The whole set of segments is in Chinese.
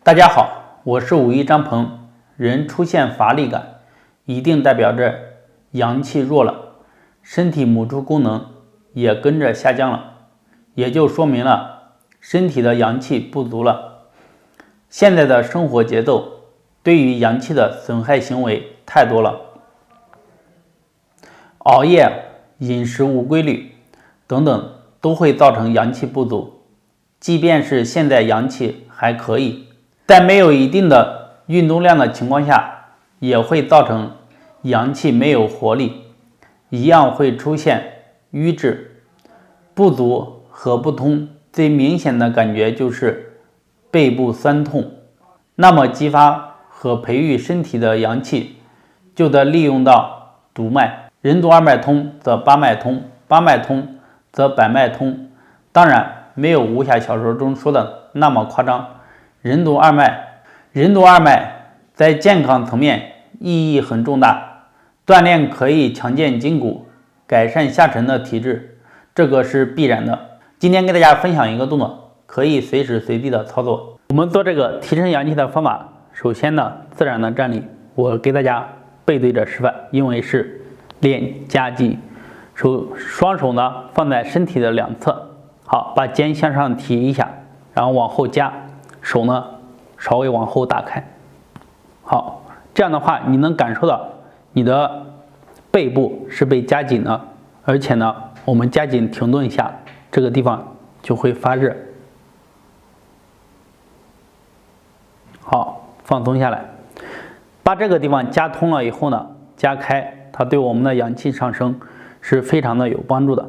大家好，我是武一张鹏。人出现乏力感，一定代表着阳气弱了，身体母猪功能也跟着下降了，也就说明了身体的阳气不足了。现在的生活节奏对于阳气的损害行为太多了，熬夜、饮食无规律等等都会造成阳气不足。即便是现在阳气还可以，在没有一定的运动量的情况下，也会造成阳气没有活力，一样会出现瘀滞、不足和不通。最明显的感觉就是背部酸痛。那么激发和培育身体的阳气，就得利用到督脉。任督二脉通则八脉通，八脉通则百脉通。当然没有武侠小说中说的那么夸张。任督二脉在健康层面意义很重大，锻炼可以强健筋骨，改善下沉的体质，这个是必然的。今天给大家分享一个动作，可以随时随地的操作。我们做这个提升阳气的方法，首先呢，自然的站立，我给大家背对着示范，因为是练夹脊。双手呢放在身体的两侧，好，把肩向上提一下，然后往后夹，手呢稍微往后打开。好，这样的话你能感受到你的背部是被夹紧的，而且呢我们夹紧停顿一下，这个地方就会发热。好，放松下来，把这个地方夹通了以后呢，夹开，它对我们的阳气上升是非常的有帮助的。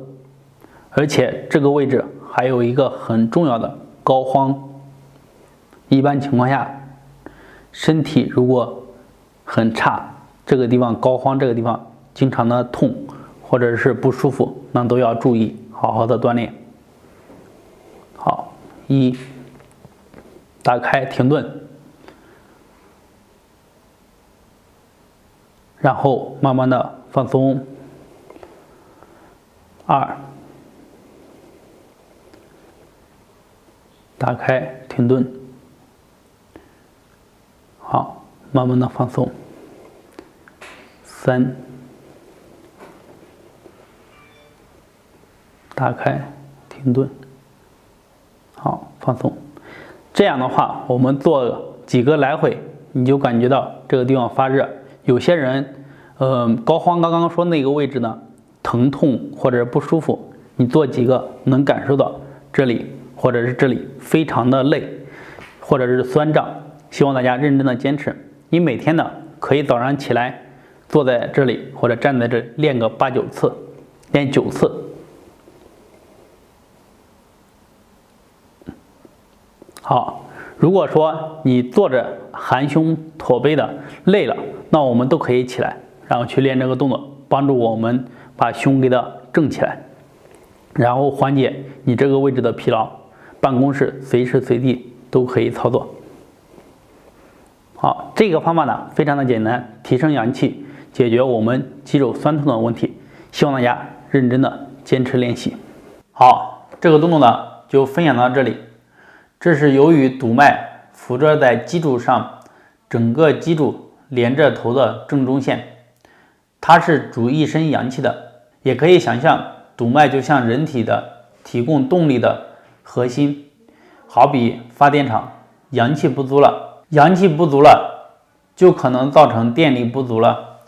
而且这个位置还有一个很重要的膏肓。一般情况下，身体如果很差，这个地方膏肓，这个地方经常的痛或者是不舒服，那都要注意，好好的锻炼。好，打开停顿，然后慢慢的放松。2，打开停顿，好，慢慢的放松。3，打开停顿，好，放松。这样的话我们做几个来回，你就感觉到这个地方发热。有些人膏肓刚刚说那个位置呢疼痛或者不舒服，你做几个能感受到这里或者是这里非常的累或者是酸胀。希望大家认真的坚持，你每天呢可以早上起来坐在这里或者站在这里练个8、9次，练9次。好，如果说你坐着含胸驼背的累了，那我们都可以起来，然后去练这个动作，帮助我们把胸给它正起来，然后缓解你这个位置的疲劳。办公室随时随地都可以操作。好，这个方法呢非常的简单，提升阳气，解决我们肌肉酸痛的问题。希望大家认真的坚持练习。好，这个动作呢就分享到这里。这是由于督脉扶着在脊柱上，整个脊柱连着头的正中线，它是主一身阳气的。也可以想象督脉就像人体的提供动力的核心，好比发电厂，阳气不足了，就可能造成电力不足了，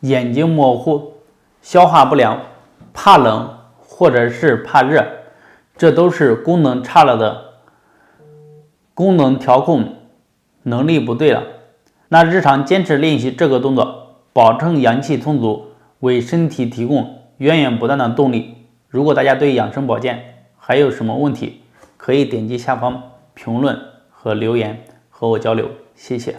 眼睛模糊，消化不良，怕冷或者是怕热，这都是功能差了的，功能调控能力不对了。那日常坚持练习这个动作，保证阳气充足，为身体提供源源不断的动力。如果大家对养生保健还有什么问题，可以点击下方评论和留言和我交流，谢谢。